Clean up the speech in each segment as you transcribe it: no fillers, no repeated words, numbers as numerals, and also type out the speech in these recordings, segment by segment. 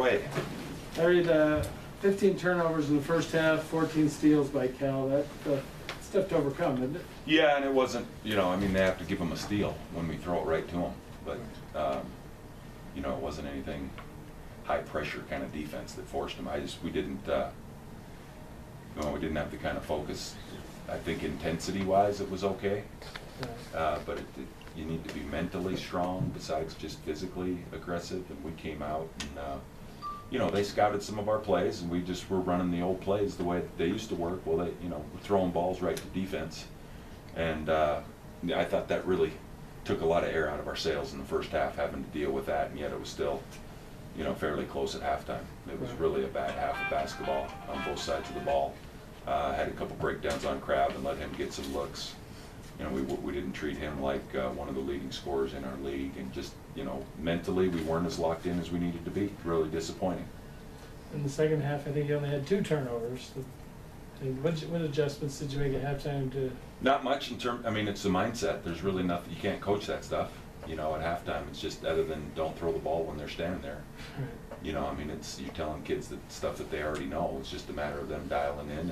away. Larry, the 15 turnovers in the first half, 14 steals by Cal. That's tough to overcome, isn't it? Yeah, and it wasn't, you know, I mean, they have to give them a steal when we throw it right to them. But, you know, it wasn't anything high pressure kind of defense that forced them. We didn't, you know, we didn't have the kind of focus. I think intensity-wise it was okay. But you need to be mentally strong besides just physically aggressive. And we came out and, you know, they scouted some of our plays, and we just were running the old plays the way that they used to work. Well, they, you know, were throwing balls right to defense. And I thought that really took a lot of air out of our sails in the first half, having to deal with that, and yet it was still, you know, fairly close at halftime. It was really a bad half of basketball on both sides of the ball. Had a couple breakdowns on Crab and let him get some looks. You know, we didn't treat him like one of the leading scorers in our league, and just, you know, mentally we weren't as locked in as we needed to be. Really disappointing. In the second half, I think you only had 2 turnovers. What adjustments did you make at halftime to? Not much in terms. I mean, it's the mindset. There's really nothing. You can't coach that stuff. You know, at halftime, it's just other than don't throw the ball when they're standing there. Right. You know, I mean, it's you're telling kids that stuff that they already know. It's just a matter of them dialing in,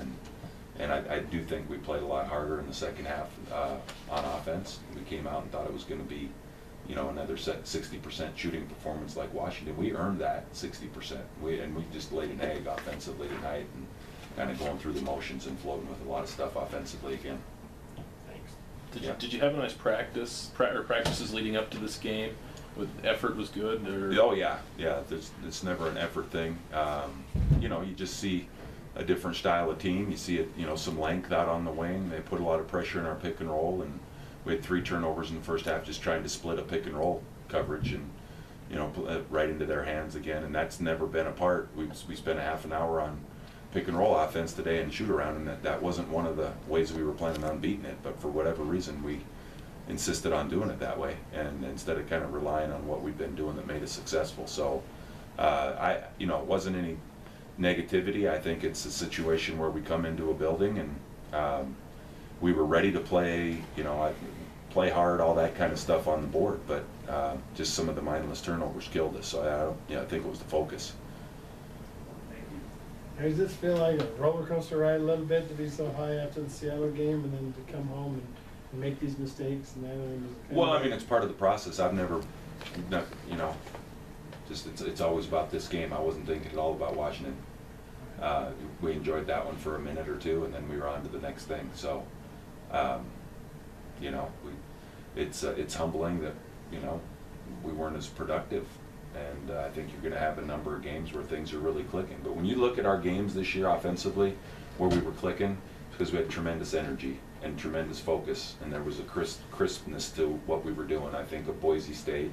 and I do think we played a lot harder in the second half on offense. We came out and thought it was going to be, you know, another 60% shooting performance like Washington. We earned that 60%. We just laid an egg offensively tonight, and kind of going through the motions and floating with a lot of stuff offensively again. Thanks. Did you have a nice practices leading up to this game? With effort was good? Or? Oh yeah. It's never an effort thing. You know, you just see a different style of team. You see it, you know, some length out on the wing. They put a lot of pressure in our pick and roll, and we had 3 turnovers in the first half just trying to split a pick and roll coverage, and, you know, right into their hands again. And that's never been a part. We spent a half an hour on pick and roll offense today and shoot around, and that wasn't one of the ways we were planning on beating it, but for whatever reason we insisted on doing it that way, and instead of kind of relying on what we've been doing that made us successful. So you know, it wasn't any negativity. I think it's a situation where we come into a building and we were ready to play, you know, play hard, all that kind of stuff on the board, but just some of the mindless turnovers killed us. So I think it was the focus. Does this feel like a roller coaster ride a little bit to be so high after the Seattle game, and then to come home and make these mistakes? And well, I mean, it's part of the process. I've never, you know, just it's always about this game. I wasn't thinking at all about Washington. We enjoyed that one for a minute or two, and then we were on to the next thing. So, you know, it's humbling that, you know, we weren't as productive. And I think you're going to have a number of games where things are really clicking. But when you look at our games this year offensively, where we were clicking, it's because we had tremendous energy and tremendous focus, and there was a crispness to what we were doing. I think of Boise State,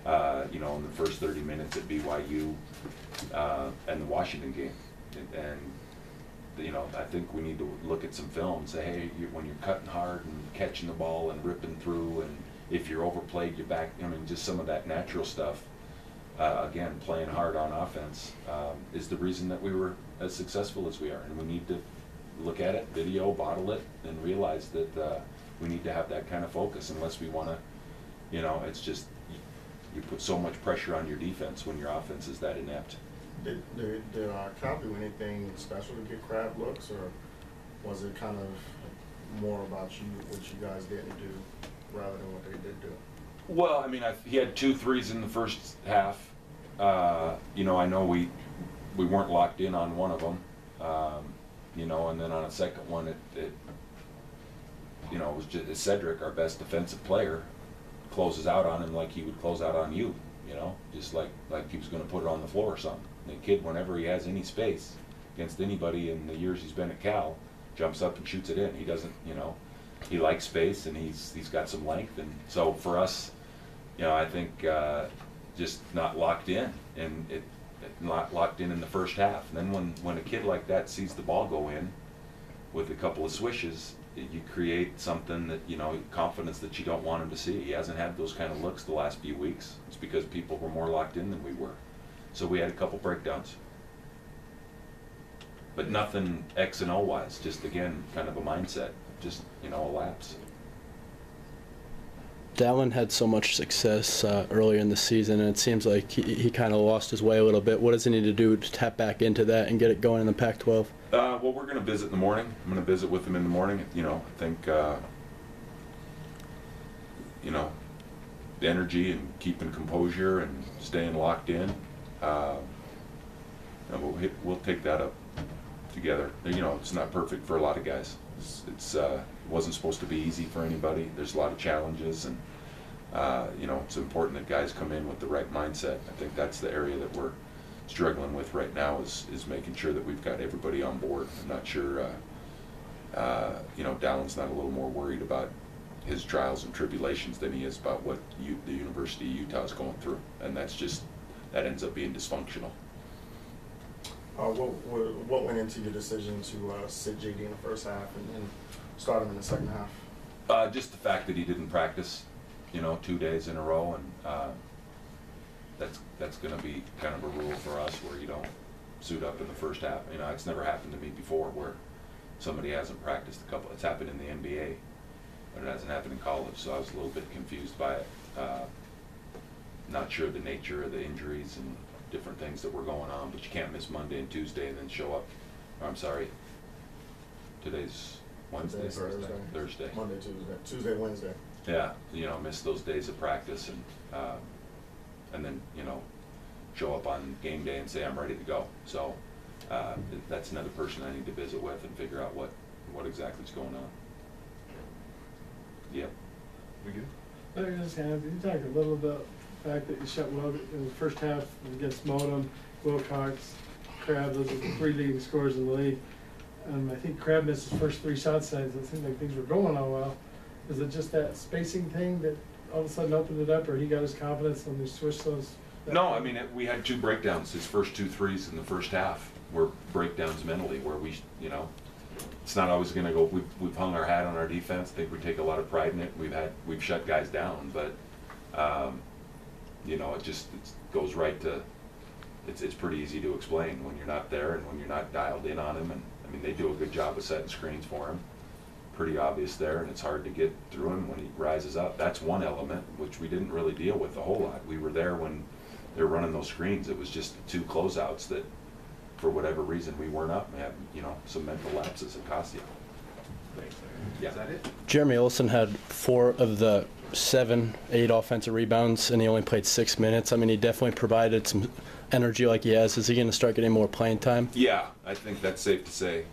you know, in the first 30 minutes at BYU, and the Washington game. And you know, I think we need to look at some film and say, hey, when you're cutting hard and catching the ball and ripping through, and if you're overplayed, you're back. I mean, just some of that natural stuff. Again, playing hard on offense is the reason that we were as successful as we are, and we need to look at it, video, bottle it, and realize that we need to have that kind of focus. Unless we want to, you know, it's just you put so much pressure on your defense when your offense is that inept. Did Cal do anything special to get Crab looks, or was it kind of more about what you guys didn't do rather than what they did do? Well, I mean, he had 2 threes in the first half. You know, I know we weren't locked in on one of them. You know, and then on a second one, it you know, it was just Cedric, our best defensive player, closes out on him like he would close out on you. You know, just like he was going to put it on the floor or something. The kid, whenever he has any space against anybody in the years he's been at Cal, jumps up and shoots it in. He doesn't, you know. He likes space, and he's got some length, and so for us, you know, I think just not locked in, and it not locked in the first half. And then when a kid like that sees the ball go in with a couple of swishes, you create something that, you know, confidence that you don't want him to see. He hasn't had those kind of looks the last few weeks. It's because people were more locked in than we were. So we had a couple breakdowns. But nothing X and O wise, just again, kind of a mindset, just, you know, a lapse. Dallin had so much success earlier in the season, and it seems like he kind of lost his way a little bit. What does he need to do to tap back into that and get it going in the Pac-12? Well, we're going to visit in the morning. I'm going to visit with him in the morning. You know, I think, you know, the energy and keeping composure and staying locked in. And we'll take that up together. You know, it's not perfect for a lot of guys. It wasn't supposed to be easy for anybody. There's a lot of challenges, and you know, it's important that guys come in with the right mindset. I think that's the area that we're struggling with right now is making sure that we've got everybody on board. I'm not sure, you know, Dallin's not a little more worried about his trials and tribulations than he is about what the University of Utah is going through, and that ends up being dysfunctional. What went into your decision to sit JD in the first half and start him in the second half? Just the fact that he didn't practice, you know, 2 days in a row, and that's going to be kind of a rule for us where you don't suit up in the first half. You know, it's never happened to me before where somebody hasn't practiced a couple. It's happened in the NBA, but it hasn't happened in college. So I was a little bit confused by it. Not sure the nature of the injuries and different things that were going on, but you can't miss Monday and Tuesday and then show up. I'm sorry. Today's Wednesday, Thursday. Monday, Tuesday, Wednesday. Yeah, you know, miss those days of practice and then, you know, show up on game day and say I'm ready to go. So that's another person I need to visit with and figure out what exactly is going on. Yep. We good? You talked a little about the fact that you shot well in the first half against Modem, Wilcox, Crab. Those are the three leading scorers in the league. I think Crab missed his first 3 shot sides. It seemed like things were going all well. Is it just that spacing thing that all of a sudden opened it up, or he got his confidence and he switched those? No, I mean, we had 2 breakdowns. His first 2 threes in the first half were breakdowns mentally, where we, you know, it's not always going to go. We've hung our hat on our defense. I think we take a lot of pride in it. We've shut guys down, but you know, it goes right to. It's pretty easy to explain when you're not there and when you're not dialed in on him. And I mean, they do a good job of setting screens for him. Pretty obvious there, and it's hard to get through him when he rises up. That's one element which we didn't really deal with a whole lot. We were there when they're running those screens. It was just 2 closeouts that, for whatever reason, we weren't up and had, you know, some mental lapses at Castio. Yeah. Is that it? Jeremy Olsen had 4 of the 7, 8 offensive rebounds, and he only played 6 minutes. I mean, he definitely provided some energy like he has. Is he going to start getting more playing time? Yeah, I think that's safe to say.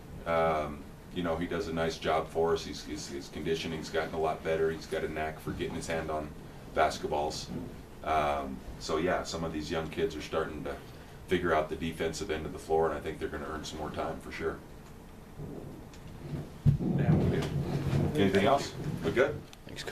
You know, he does a nice job for us. His conditioning's gotten a lot better. He's got a knack for getting his hand on basketballs. So yeah, some of these young kids are starting to figure out the defensive end of the floor, and I think they're going to earn some more time for sure. Yeah, we're good. Anything else? We're good? Thanks, Coach.